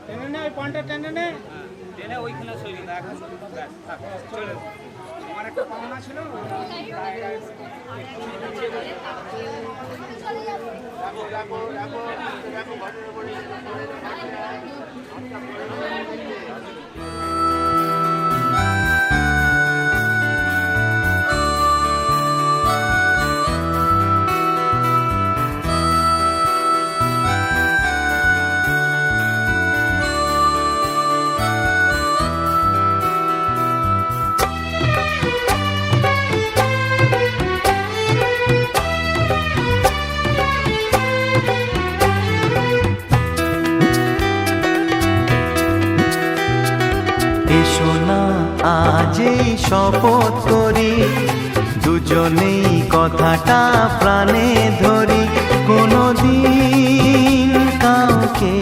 টেনে নে ওই পয়েন্টটা টেনে নে। টেনে ওইখানে সরিয়ে দাও এখন। চলো আমার একটা পাওনা ছিল। এসো না আজই শপথ করি, দুজনেই কথাটা প্রাণে ধরি, কোনোদিন কাউকে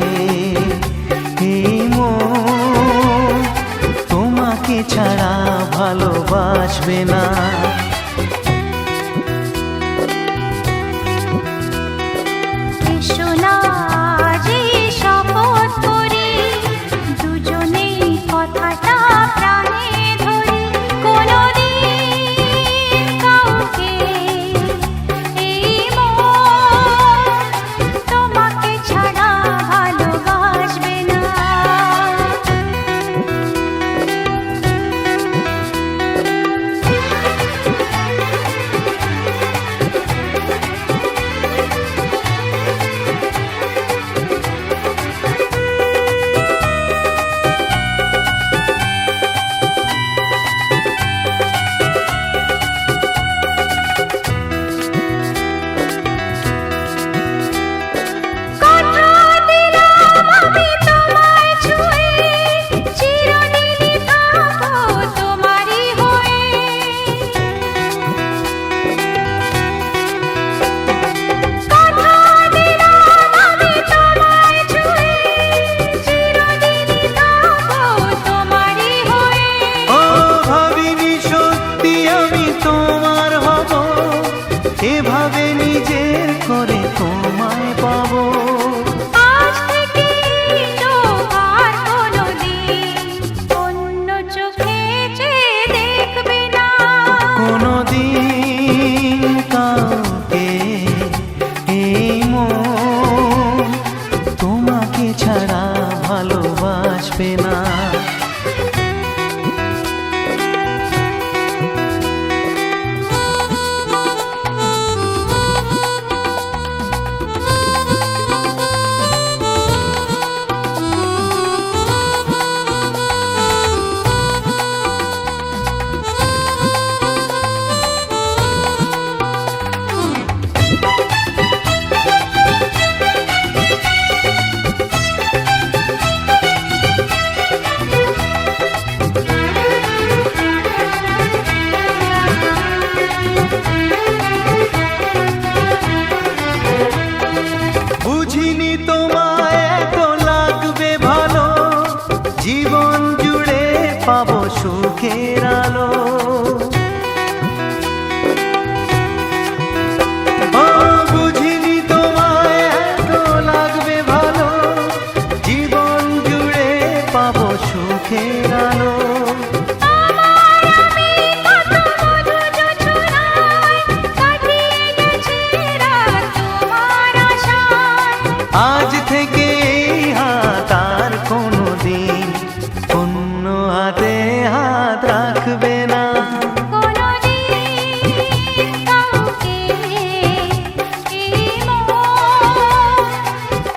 এই মন তোমাকে ছাড়া ভালোবাসবে না। এসো না আজই শপথ করি, দুজনেই কথাটা প্রাণে ধরি, কোনোদিন কাউকে এই মন তোমাকে ছাড়া ভালোবাসবে না। এভাবে নিজের করে তোমায় পাবো। আজ থেকে চোখ আর কোনোদিন অন্য চোখে চেয়ে দেখবে না। কোনোদিন কাউকে এই মন তোমাকে ছাড়া ভালোবাসবে না। বুঝিনি তোমায় এত লাগবে ভালো, জীবন জুড়ে পাবো সুখের আলো। ও বুঝিনি তোমায় এত লাগবে ভালো, জীবন জুড়ে পাবো সুখের আলো। আজ থেকে হাত আর কোনোদিন অন্য হাতে হাত রাখবে না। কোনোদিন কাউকে এই মন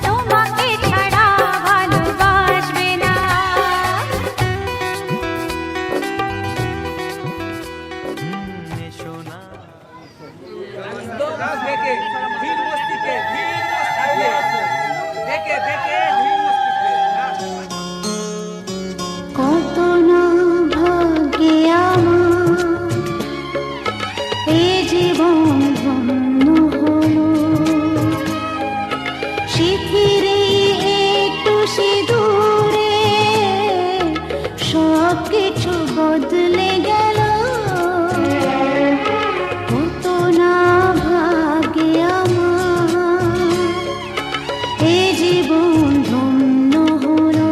তোমাকে ছাড়া ভালোবাসবে না। এসো না দেখে ধীর মস্তিকে দেখে দেখে ধীর মস্তিকে। কত না ভাগ্যে আমার এই জীবন ধন্য হলো, শিথিরে একটু সিঁদুরে সব কিছু বদলে গেল। কত না ভাগ্যে আমার এই জীবন ধন্য হলো।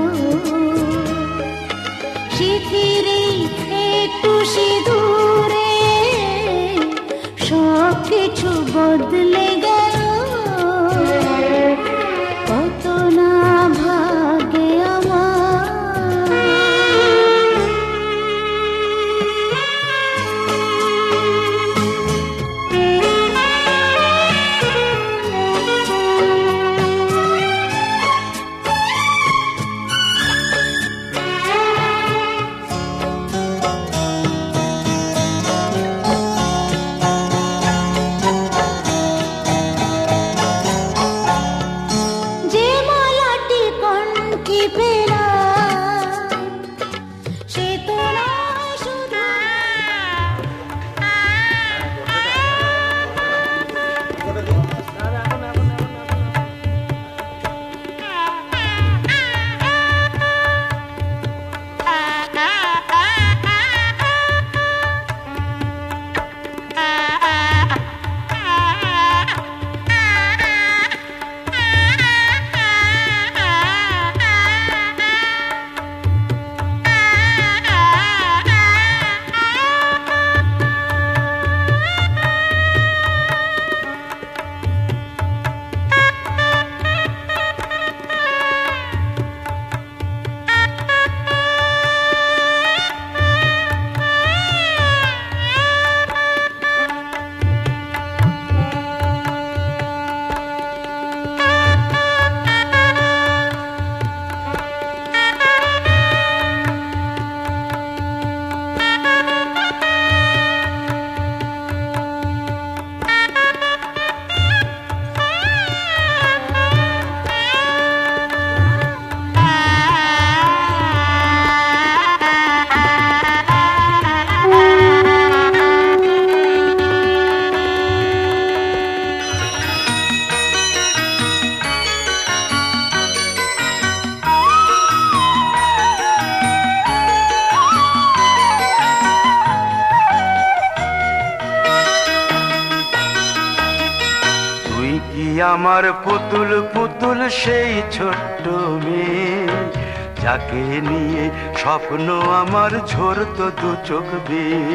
আমার পুতুল পুতুল সেই ছোট্ট মেয়ে, যাকে নিয়ে স্বপ্ন আমার ঝরতো দু চোখ বেয়ে।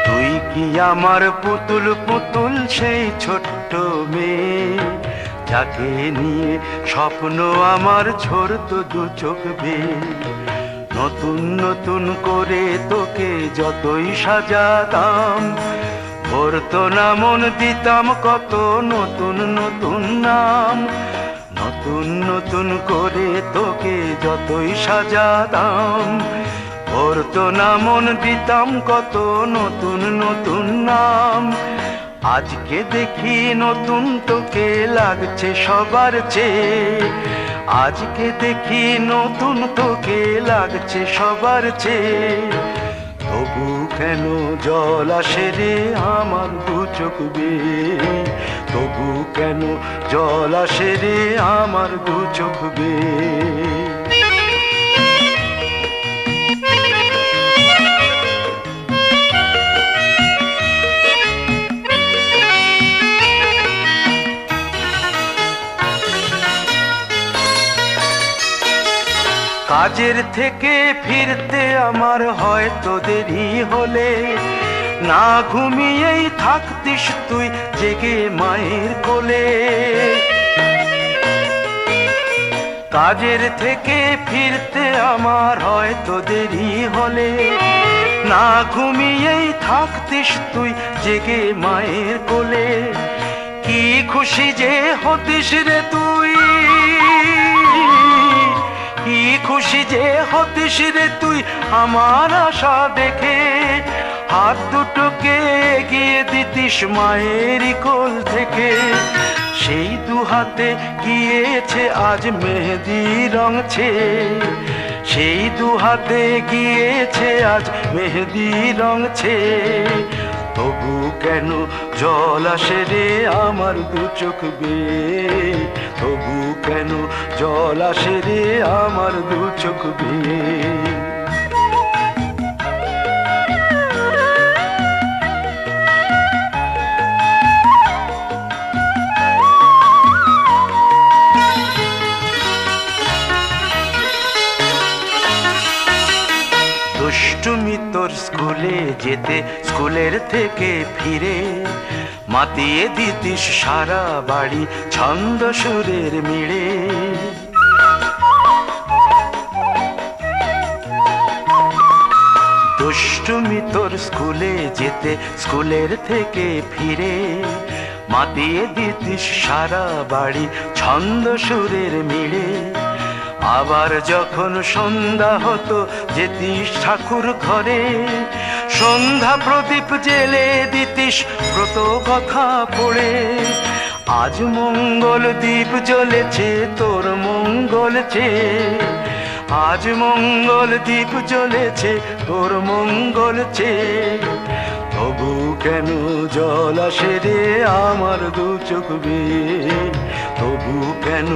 তুই কি আমার পুতুল পুতুল সেই ছোট্ট মেয়ে, যাকে নিয়ে স্বপ্ন আমার ঝরতো দু চোখ বেয়ে। নতুন নতুন করে তোকে যতই সাজাতাম, ভরতো না মন, দিতাম কত নতুন নতুন নাম। নতুন নতুন করে তোকে যতই সাজাতাম, ভরতো না মন, দিতাম কত নতুন নতুন নাম। আজকে দেখি নতুন তোকে লাগছে সবার চেয়ে, আজকে দেখি নতুন তোকে লাগছে সবার চেয়ে। তবু কেন জল আসে রে আমার দু চোখ বেয়ে, তবু কেন জল আসে রে আমার দু চোখ বেয়ে। কাজের থেকে ফিরতে আমার হয়তো দেরি হলে, না ঘুমিয়েই থাকতিস তুই জেগে মায়ের কোলে। কাজের থেকে ফিরতে আমার হয়তো দেরি হলে, না ঘুমিয়েই থাকতিস তুই জেগে মায়ের কোলে। কি খুশি যে হতিস রে তুই, কি খুশি যে হতিস রে তুই আমার আশা দেখে। হাত দুটোকে এগিয়ে দিতিস মায়েরই কোল থেকে, সেই দু হাতে গিয়েছে আজ মেহেদি রং ছেয়ে। সেই দু হাতে গিয়েছে আজ মেহেদি রং ছেয়ে। তবু কেন জল আসে রে আমার দু চোখ বেয়ে, তবু কেন জল আসে রে আমার দু চোখ বেয়ে। দুষ্টুমি তোর স্কুলে যেতে, স্কুলের থেকে ফিরে মাতিয়ে দিতিস সারা বাড়ি ছন্দ সুরের মিড়ে। দুষ্টুমি তোর স্কুলে যেতে, স্কুলের থেকে ফিরে মাতিয়ে দিতিস সারা বাড়ি ছন্দ সুরের মিড়ে। আবার যখন সন্ধ্যা হতো যেতিস ঠাকুর ঘরে, সন্ধ্যা প্রদীপ জেলে দিতিস ব্রত কথা পড়ে। আজ মঙ্গল দ্বীপ জ্বলেছে তোর মঙ্গল চেয়ে, আজ মঙ্গল দ্বীপ জ্বলেছে তোর মঙ্গল চেয়ে। তবু কেন জল আসে রে আমার দু চোখ বেয়ে, তবু কেন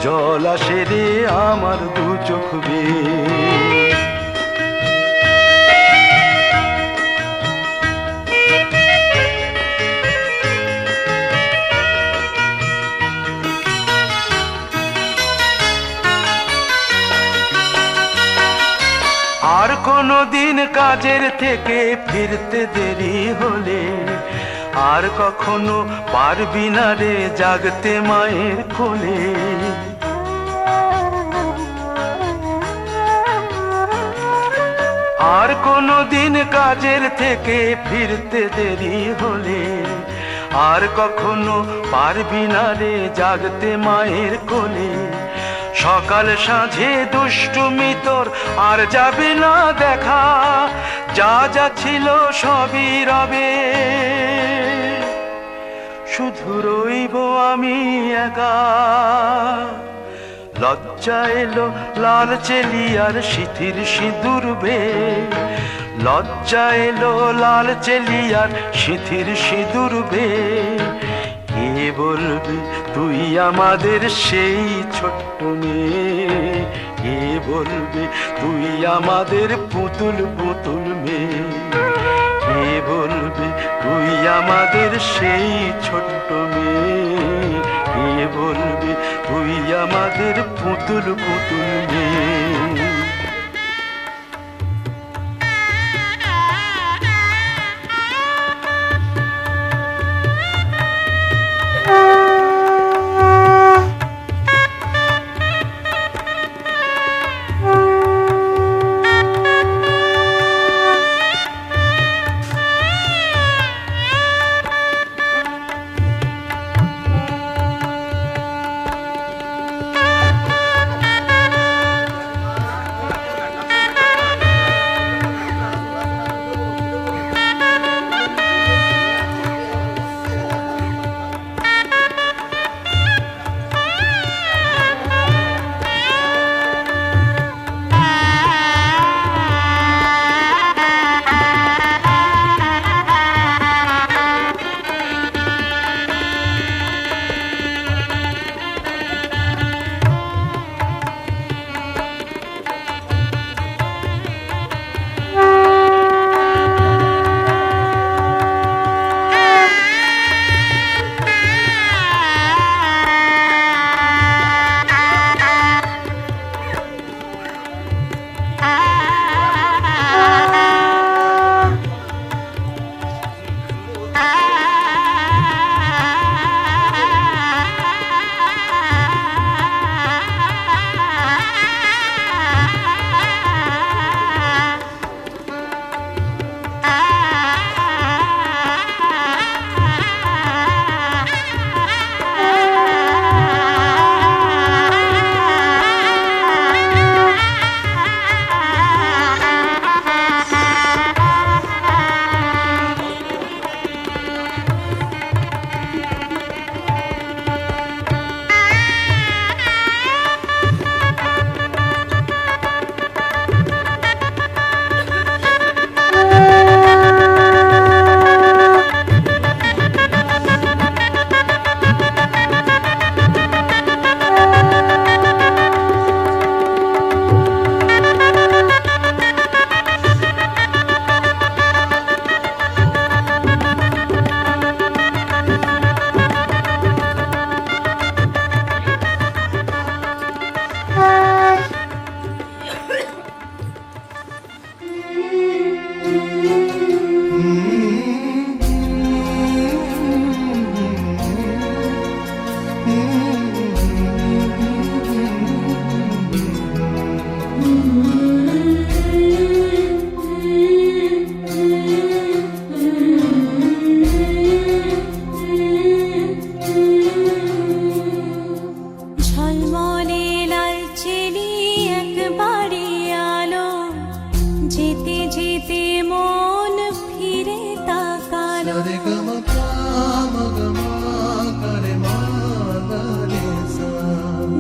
জল আসে রে আমার দু চোখ বেয়ে। আর কোনো দিন কাজের থেকে ফিরতে দেরি হলে, আর কখনো পারবি না রে জাগতে মায়ের কোলে। আর কোনো দিন কাজের থেকে ফিরতে দেরি হলে, আর কখনো পারবি না রে জাগতে মায়ের কোলে। সকাল সাঁঝে দুষ্টুমি তোর আর যাবে না দেখা, যা যা ছিল সবই রবে। শুধু রইব আমি একা, লজ্জা এলো লাল চেলিয়ার সিথির সিঁদুর বেয়ে। লজ্জা এলো লাল চেলিয়ার সিথির সিঁদুর বেয়ে। কে বলবি তুই আমাদের সেই ছোট্ট মেয়ে, কে বলবি তুই আমাদের পুতুল পুতুল মেয়ে। কে আমাদের সেই ছোট্ট মেয়ে, কে বলবে তুই আমাদের পুতুল পুতুল মেয়ে।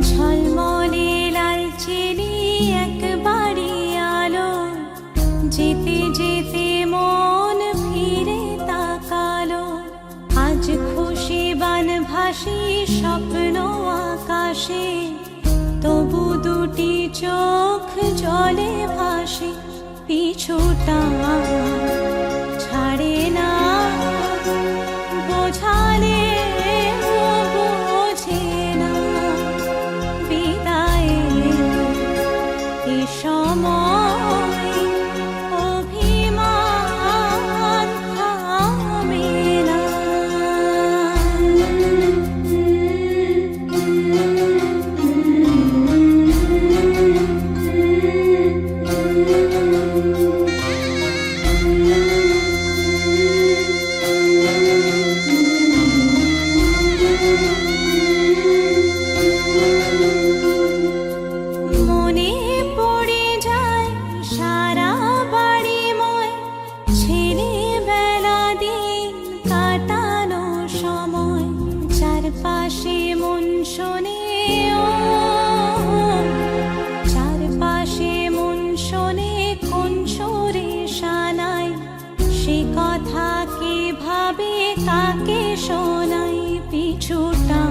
ঝলমলে লাল চিনি একবারই আলো, যেতে যেতে মন ফিরে তাকালো। আজ খুশি বান ভাসি স্বপ্ন আকাশে, তবু দুটি চোখ জলে ভাসে। পিছুটা ছাড়ে না, বোঝালে বোঝে না। বিদায়ের এ সময় অভিমান থামে না। মনে পড়ে যায় সারা বাড়িময় ছেলেবেলা দিন কাটানো সময়। চারপাশে মন শোনে ও, চারপাশে মন শোনে কোন সুরে শানায়। সে কথা কে ভাবে কাকে শোনাই। পিছুটা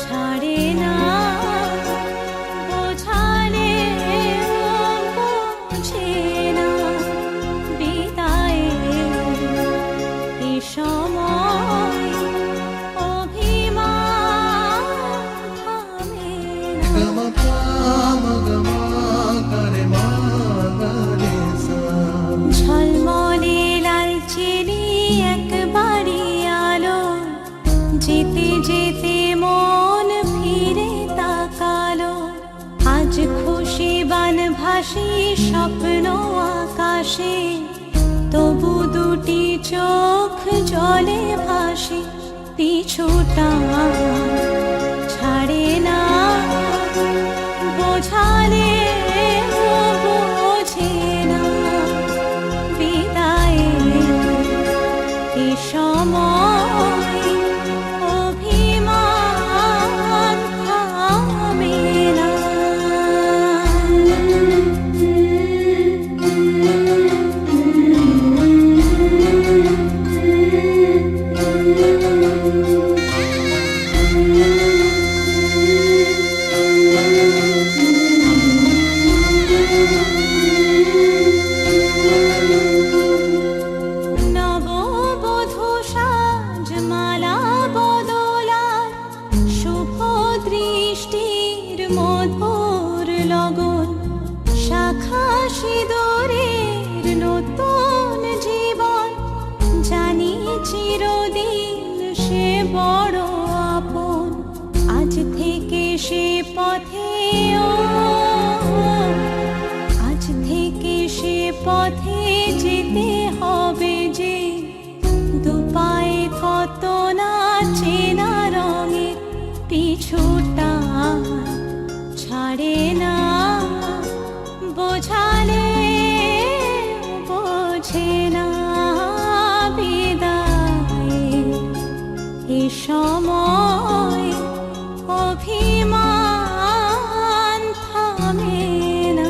ছাড়ে না, বোঝালে বোঝে না। বিদায়ের এ যেতে যেতে মন ফিরে তাকালো, আজ খুশি বান ভাসি স্বপ্ন আকাশে, তবু দুটি চোখ জলে ভাসে, পিছুটা ছাড়ে না, বোঝালে বোঝে না, বিদায়ের এ সময় অভিমান থামে না। নববধূ সাজমালা বদলার শুভ দৃষ্টির মধুর লগন, শাখা সিঁদুরের নতুন জীবন, জানি চিরদিন সে বড় আপন, আজ থেকে সে পথে আজ থেকে সে পথে যেতে হবে যে, দুপায়ে কত না চেনা রঙের, পিছুটা ছাড়ে না, বোঝালে বোঝে না, বিদায়ের এ সময় অভিমান থামে না।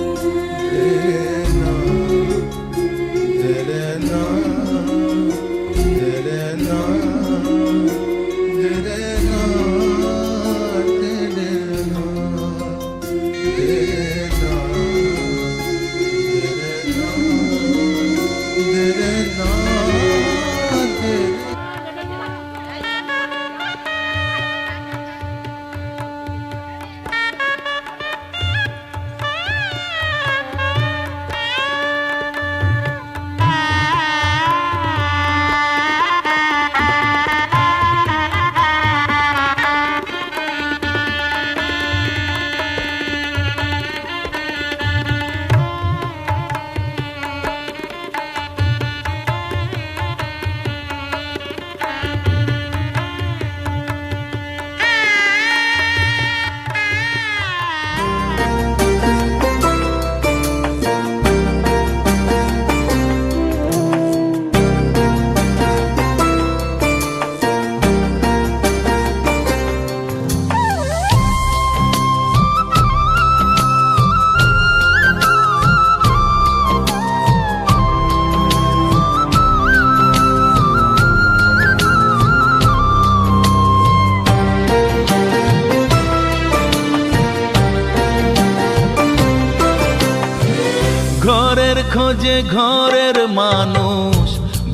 ঘরের খোঁজে ঘরের মানুষ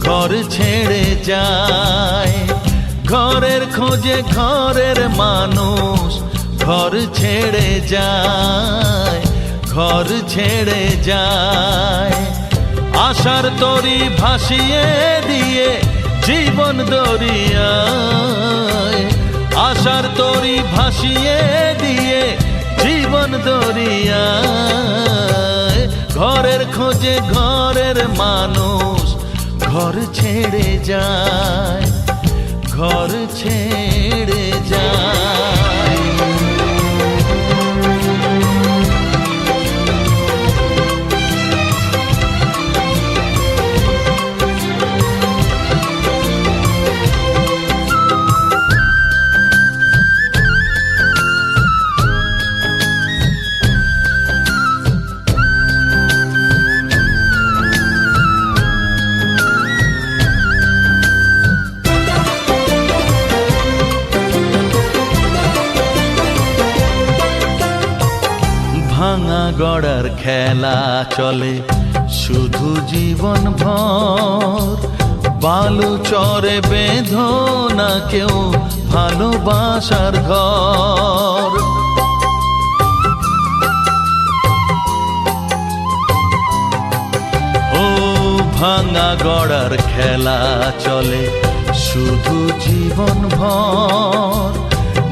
ঘর ছেড়ে যায়, ঘরের খোঁজে ঘরের মানুষ ঘর ছেড়ে যায়, ঘর ছেড়ে যায়, আশার তরি ভাসিয়ে দিয়ে জীবন দরিয়ায়, আশার তরি ভাসিয়ে দিয়ে জীবন দরিয়ায়, ঘরের খোঁজে ঘরের মানুষ ঘর ছেড়ে যায়, ঘর ছেড়ে যায়। ভাঙা গড়ার খেলা চলে শুধু জীবন ভর, বালু চরে বেঁধো না কেউ ভালোবাসার ঘর। ও ভাঙা গড়ার খেলা চলে শুধু জীবন ভর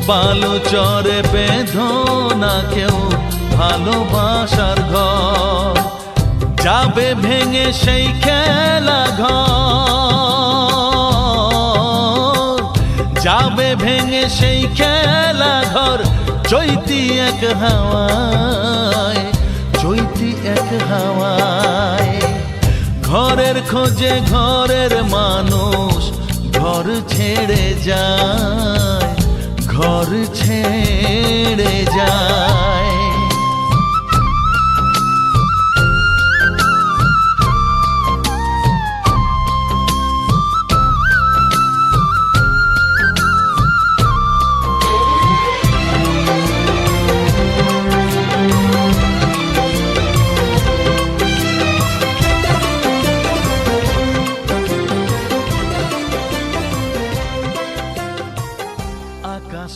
বালুচরে বেঁধো না কেউ ভালোবাসার ঘর, যাবে ভেঙে সেই খেলা ঘর, যাবে ভেঙে সেই খেলা ঘর। চৈতি এক হাওয়ায়, চৈতি এক হাওয়ায়, ঘরের খোঁজে ঘরের মানুষ ঘর ছেড়ে যায়, ঘর ছেড়ে যায়। আকাশ